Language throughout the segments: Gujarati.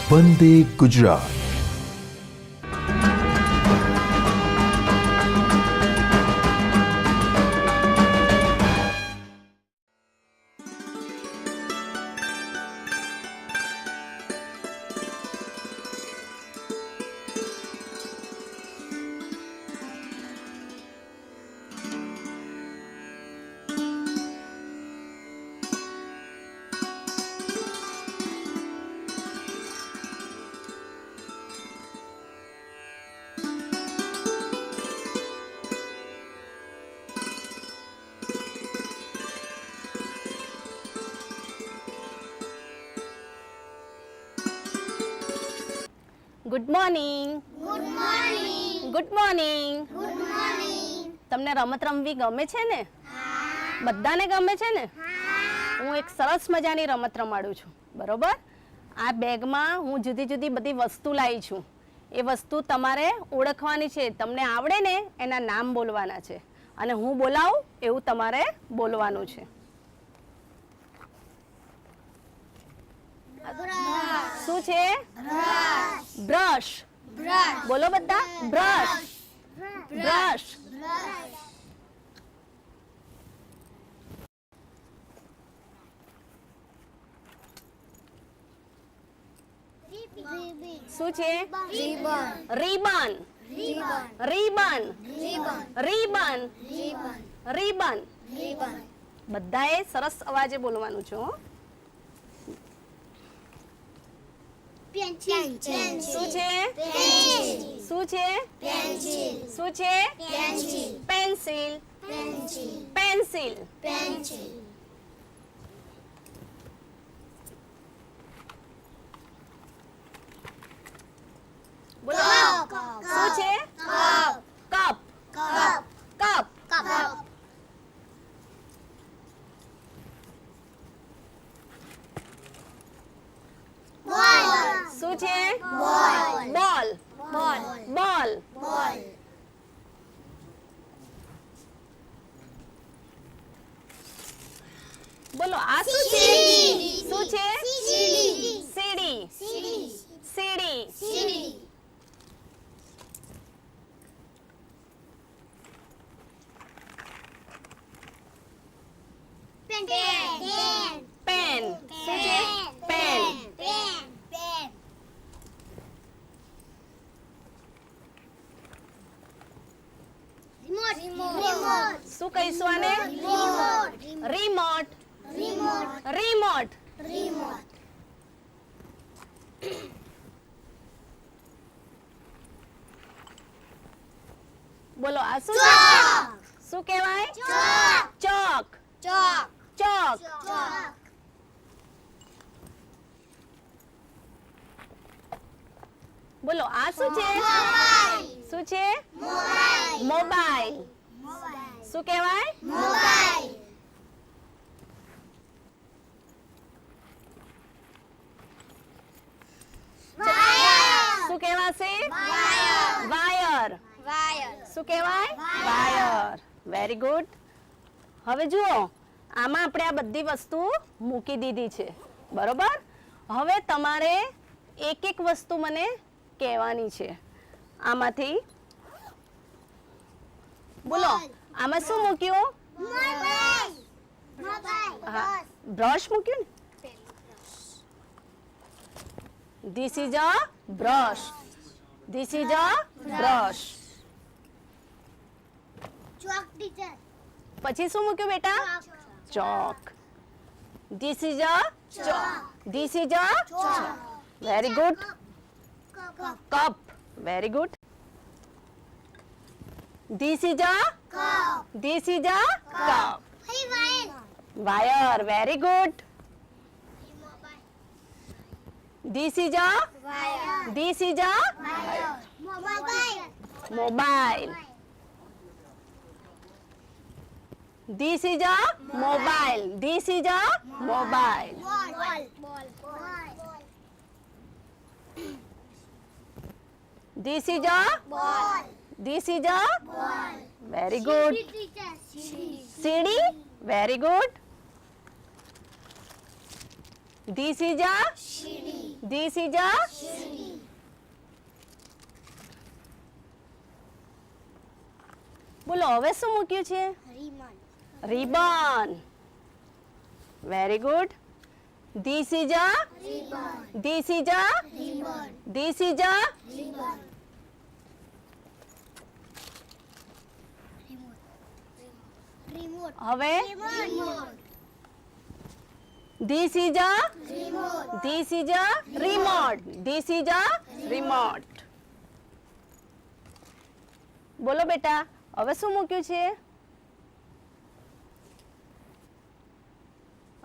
વંદે Gujarat. Good morning. Good morning. Good morning. Good morning. તમને રમત રમવી ગમે છે ને? બધાને ગમે છે ને? હું એક સરસ મજાની રમત રમાડું છું, બરોબર? આ બેગમાં હું જુદી જુદી બધી વસ્તુ લાવી છું. એ વસ્તુ તમારે ઓળખવાની છે. તમને આવડે ને એના નામ બોલવાના છે, અને હું બોલાવું એવું તમારે બોલવાનું છે. શું છે? બ્રશ. બોલો બધા, બ્રશ. બ્રશ. શું છે? રિબન. રિબન. રિબન. રિબન. બધાએ સરસ અવાજે બોલવાનું છે. હો. શું છે? શું છે? શું છે? પેન્સિલ. પેન્સિલ. બોલો. શું છે? કપ. કપ. શું છે? બોલ. બોલ. બોલો. આ શું છે? શું છે? સીડી. સીડી. પેન. શું છે? પેન. શું કહીશું આને? રિમોટ. રિમોટ. બોલો. આ શું છે? શું કહેવાય? ચોક. ચોક. બોલો. આ શું છે? શું છે? મોબાઈલ. શું કહેવાય? શું કહેવાશે? વાયર. શું કહેવાય? વાયર. Very good. હવે જુઓ, આમાં આપણે આ બધી વસ્તુ મૂકી દીધી છે, બરોબર? હવે તમારે એક એક વસ્તુ મને કહેવાની છે. આમાંથી બોલો. આમાં શું મૂક્યું? હા, બ્રશ મૂક્યું ને? This is a brush. This is a brush. પછી શું મૂક્યું બેટા? ચોક. This is a chalk. This is a chalk. Very good. Cup. Very good. This is a cup. This is a cup. Wire. Very good. This is a wire. This is a wire. Mobile. This is a mobile. This is a mobile. This is a ball. This is a ball. Very good. CD. Very good. This is a This is a બોલો હવે શું મૂક્યું છે? Ribbon. Very good. This is a This is a This is a હવે This is a This is a remote. This is a remote. બોલો બેટા હવે શું મૂક્યું છે?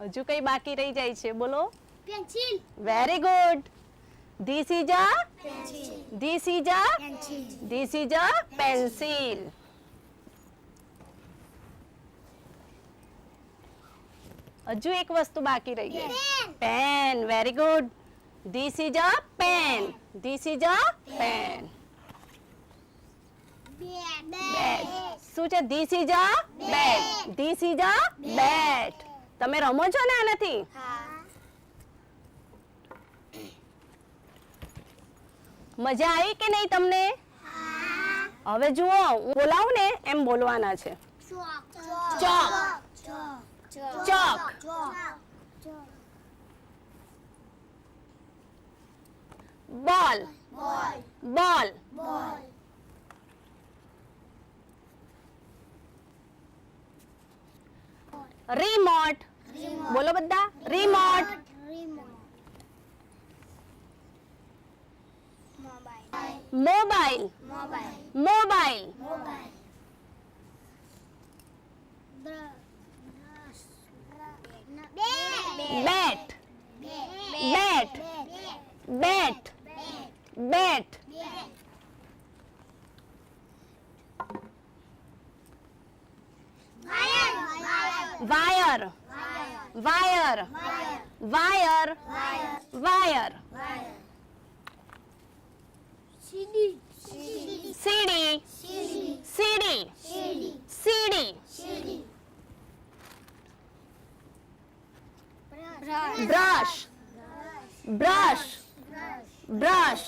હજુ કઈ બાકી રહી જાય છે? બોલો. Pencil. Very good. This is a This is a This is a pencil. હજુ એક વસ્તુ બાકી રહી ગઈ. Pen. Very good. This is a pen. This is a pen. Bat. શું છે? This is a bat. This is a bat. તમે રમો છો ને આનાથી? મજા આવી કે નહીં તમને? હવે જુઓ હું બોલાવું ને એમ બોલવાના છે. ચોક. ચોક. બોલ. બોલ. રિમોટ. બોલો બધા. Remote. Mobile. Mobile. Bat. Bat. Bat. Bat. Wire. Wire. Wire. Wire. CD. CD. CD. Brush. Brush. Brush.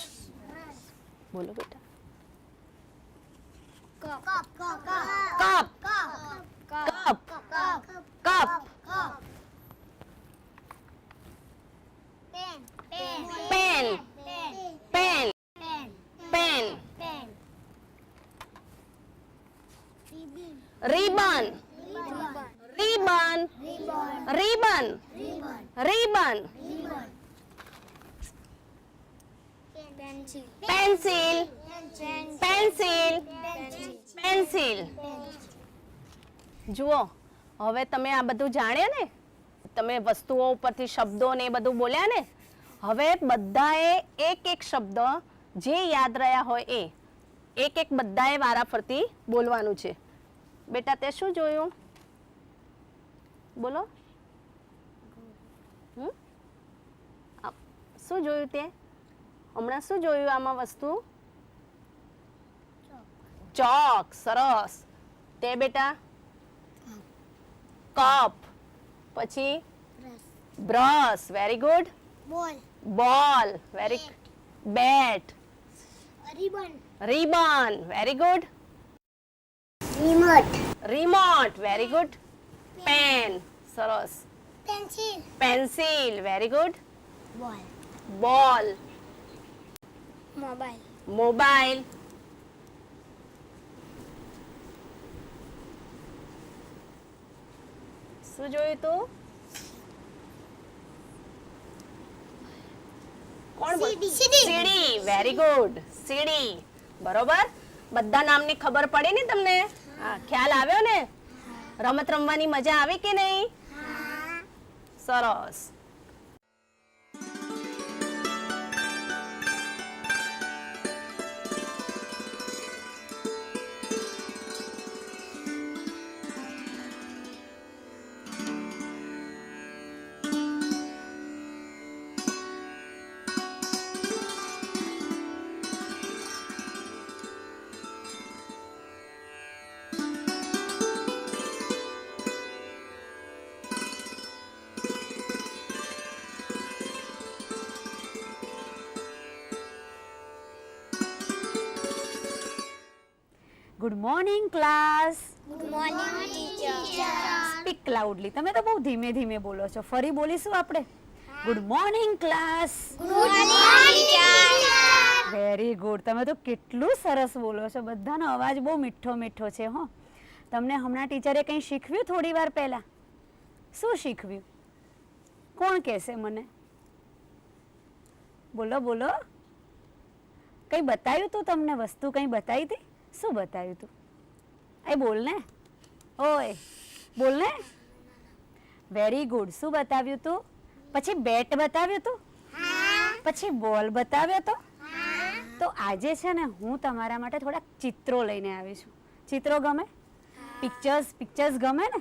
બોલો બેટા. Cup. Cup. Cup. Pen. Pen. Pen. Ribbon. Ribbon. Ribbon. Ribbon. Pencil. Pencil. Pencil. જુઓ હવે તમે આ બધું જાણ્યા ને, તમે વસ્તુઓ ઉપરથી શબ્દો ને એ બધું બોલ્યા ને, હવે બધાએ એક એક શબ્દ જે યાદ રહ્યા હોય એ એક એક બધાએ વારા ફરતી બોલવાનું છે. બેટા તે શું જોયું? બોલો. શું જોયું તે? હમણાં શું જોયું આમાં વસ્તુ? ચોક. સરસ. તે બેટા? કપ. પછી brush. Very good. Ball. Very. Bat. Ribbon. Very good. Remote. Very good. Pen. સરસ. Pencil. Very good. Ball. Mobile. શું જોયું તું? કોણ? સીડી. Very good. સીડી. બરોબર. બધા નામની ખબર પડી ને તમને? હા, ખ્યાલ આવ્યો ને? રમત રમવાની મજા આવી કે નહીં? સરસ. Good morning class. Good morning, teacher. Speak loudly. તમે તો બહુ ધીમે ધીમે બોલો છો. ફરી બોલીશું આપણે. Good morning class. Good morning, teacher. Very good. તમે તો કેટલું સરસ બોલો છો. બધાનો અવાજ બહુ મીઠો મીઠો છે હો. તમને હમણાં ટીચરે કંઈ શીખવ્યું થોડી વાર પહેલા? શું શીખવ્યું? કોણ કહેશે મને? બોલો બોલો. કંઈ બતાવ્યું તું તમને? વસ્તુ કંઈ બતાવી હતી? શું બતાવ્યું તું? એ બોલ ને. ઓય બોલ ને. Very good. શું બતાવ્યું તું? પછી બેટ બતાવ્યું તું? પછી બોલ બતાવ્યો તો? તો આજે છે ને હું તમારા માટે થોડાક ચિત્રો લઈને આવી છું. ચિત્રો ગમે? પિક્ચર્સ ગમે ને?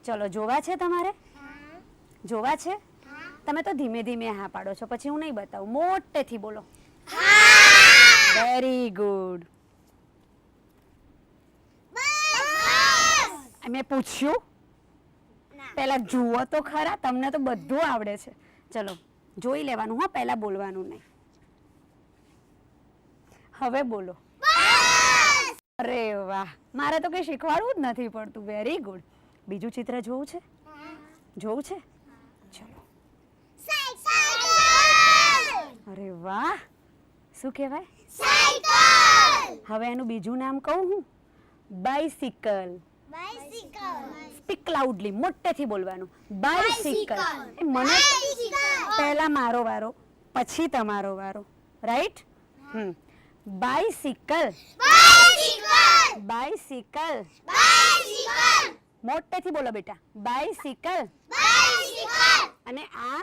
ચલો, જોવા છે તમારે? જોવા છે? તમે તો ધીમે ધીમે હા પાડો છો. પછી હું નહીં બતાવું. મોટેથી બોલો. Very good. મેં પૂછ્યું? પહેલા જુઓ તો ખરા. તમને તો બધું આવડે છે. ચલો, જોઈ લેવાનું હા, પહેલા બોલવાનું નહીં. હવે બોલો. અરે વાહ, મારે તો કંઈ શીખવાડવું જ નથી પડતું. Very good. બીજું ચિત્ર જોવું છે? જોવું છે? ચલો. અરે વાહ, શું કહેવાય? હવે એનું બીજું નામ કહું હું? બાઇસિકલ. Speak loudly. મોટેથી બોલવાનું. બાઇસિકલ. મને પહેલા મારો વારો, પછી તમારો વારો. રાઈટ? બાઇસિકલ. બાઇસિકલ. મોટેથી બોલો બેટા. બાઇસિકલ. અને આ?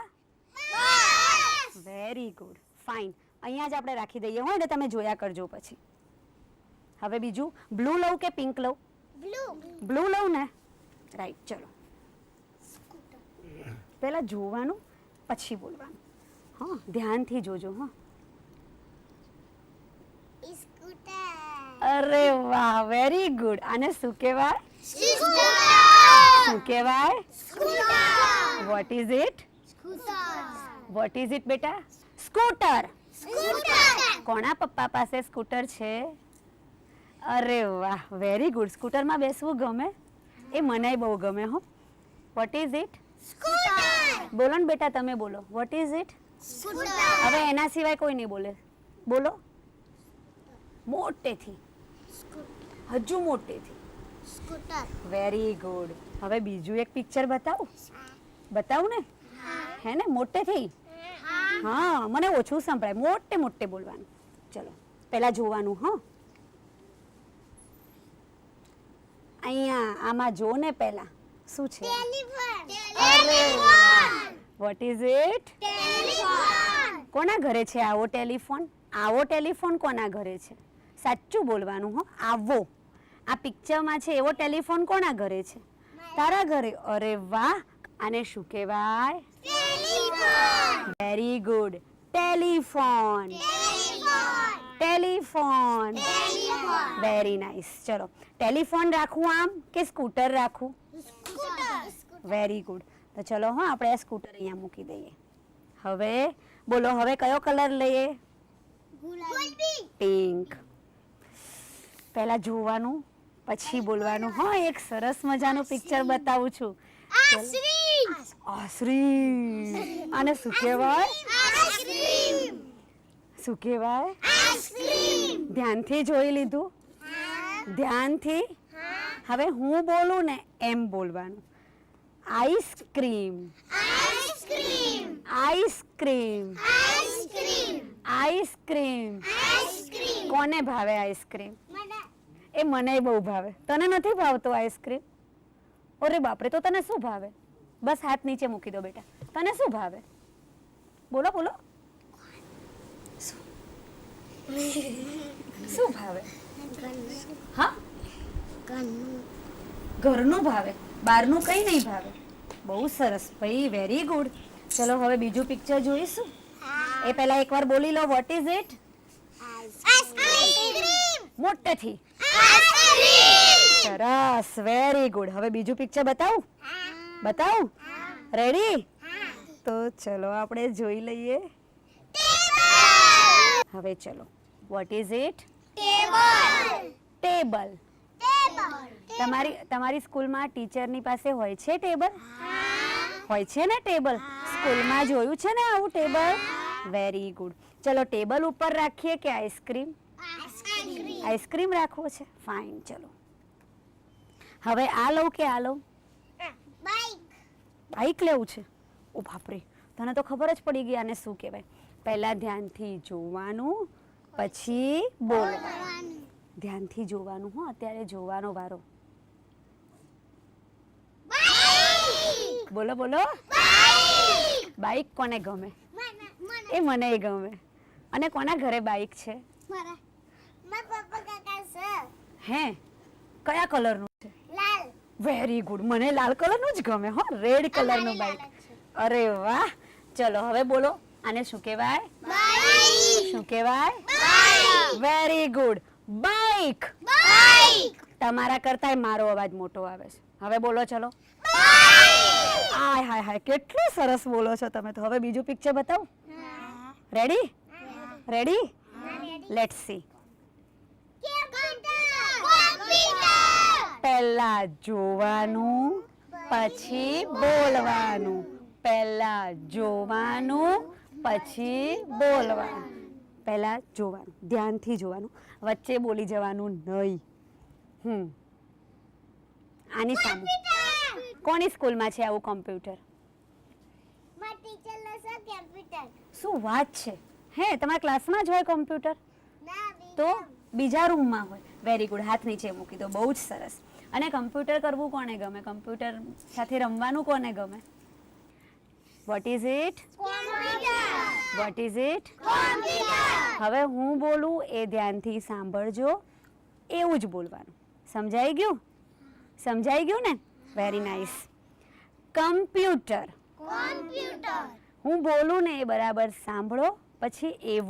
Very good. ફાઇન. અહીંયા જ આપણે રાખી દઈએ હોય ને, તમે જોયા કરજો પછી. હવે બીજું બ્લુ લઉં કે પિંક લઉં? બ્લુ લઉં ને? રાઈટ. ચલો, પહેલા જોવાનું પછી બોલવાનું. હા, ધ્યાનથી જોજો. હા. અરે વાહ, વેરી ગુડ. આને શું કહેવાય? શું કહેવાય? What is it? What is it બેટા? સ્કૂટર. કોના પપ્પા પાસે સ્કૂટર છે? અરે વાહ, વેરી ગુડ. સ્કૂટરમાં બેસવું ગમે? એ મને બહુ ગમે હો. What is it? બોલો ને બેટા, તમે બોલો. What is it? હવે એના સિવાય કોઈ નહીં બોલે. બોલો મોટેથી. હજુ મોટેથી. Very good. હવે બીજું એક પિક્ચર બતાવું? બતાવું ને? હે ને? મોટેથી. હા, મને ઓછું સંભળાય. મોટે મોટે બોલવાનું. ચલો, પહેલા જોવાનું. હા, અહીંયા આમાં જો ને પહેલા. શું છે? અરે વોટ ઇઝ ઇટ? કોના ઘરે છે આવો ટેલિફોન? આવો ટેલિફોન કોના ઘરે છે? સાચું બોલવાનું હો. આવો. આ પિક્ચરમાં છે એવો ટેલિફોન કોના ઘરે છે? તારા ઘરે. અરે વાહ. આને શું કહેવાય? Very good. Telephone. Telephone. Very nice. ચલો, ટેલિફોન રાખું આમ કે સ્કૂટર રાખું? Very good. તો ચલો હા, આપણે આ સ્કૂટર અહીંયા મૂકી દઈએ. હવે બોલો, હવે કયો કલર લઈએ? પિંક. પહેલા જોવાનું પછી બોલવાનું. હા, એક સરસ મજાનું પિક્ચર બતાવું છું. આઈસ્ક્રીમ. આને શું કહેવાય? શું કહેવાય? ધ્યાનથી જોઈ લીધું? ધ્યાનથી. હવે હું બોલું ને એમ બોલવાનું. આઈસ્ક્રીમ. આઈસ્ક્રીમ. આઈસ્ક્રીમ. કોને ભાવે આઈસ્ક્રીમ? એ મને બહુ ભાવે. તને નથી ભાવતો આઈસ્ક્રીમ? અરે બાપરે, તો તને શું ભાવે? બસ હાથ નીચે મૂકી દો બેટા. તને શું ભાવે? બોલો બોલો. શું ભાવે? હા, ઘરનું ભાવે. બહારનું કંઈ નહીં ભાવે. બહુ સરસ ભાઈ, વેરી ગુડ. ચલો, હવે બીજું પિક્ચર જોઈશું. એ પહેલા એકવાર બોલી લો. What is it? મોટેથી. સરસ, વેરી ગુડ. હવે બીજું પિક્ચર બતાવું? બતાવું? રેડી? તો ચલો આપણે જોઈ લઈએ. હવે ચલો, વોટ ઇઝ ઇટ? ટેબલ. તમારી સ્કૂલમાં ટીચરની પાસે હોય છે ટેબલ? હોય છે ને ટેબલ? સ્કૂલમાં જોયું છે ને આવું ટેબલ? Very good. ચલો ટેબલ ઉપર રાખીએ કે આઈસ્ક્રીમ? આઈસ્ક્રીમ રાખવો છે. ફાઇન. ચલો હવે આ લઉં કે આ લઉં? બાઈક લેવું છે. ઓ બાપરે, તને તો ખબર જ પડી ગઈ આને શું કહેવાય. પહેલા ધ્યાનથી જોવાનું, પછી બોલવાનું. ધ્યાનથી જોવાનું. હો, અત્યારે જોવાનો વારો. બોલો બોલો. બાઈક કોને ગમે? એ મને ગમે. અને કોના ઘરે બાઈક છે? હે, કયા કલરનું છે? Very good. મને લાલ કલરનું જ ગમે. હો, રેડ કલરનું બાઈક. અરે વાહ. ચલો હવે બોલો, આને શું કહેવાય? શું કહેવાય? Very good. બાઈક. તમારા કરતાંય મારો અવાજ મોટો આવે છે. હવે બોલો ચલો. હાય હાય હાય, કેટલું સરસ બોલો છો તમે તો. હવે બીજું પિક્ચર બતાવો. રેડી? રેડી? Let's see. પહેલા જોવાનું, પછી બોલવાનું. પહેલા જોવાનું, પછી બોલવાનું. પહેલા જોવાનું, ધ્યાનથી જોવાનું, વચ્ચે બોલી જવાનું નહીં. આની સામે કોની સ્કૂલમાં છે આવું કોમ્પ્યુટર? શું વાત છે? હે, તમારા ક્લાસમાં જ હોય કોમ્પ્યુટર? તો બીજા રૂમમાં હોય. Very good. હાથ નીચે મૂકી દો. બહુ જ સરસ. અને કમ્પ્યુટર કરવું કોને ગમે? કમ્પ્યુટર સાથે રમવાનું કોને ગમે? What is it? What is it? હવે હું બોલું એ ધ્યાનથી સાંભળજો. એવું જ બોલવાનું. સમજાઈ ગયું? સમજાઈ ગયું ને? Very nice. કમ્પ્યુટર. હું બોલું ને એ બરાબર સાંભળો, પછી એવું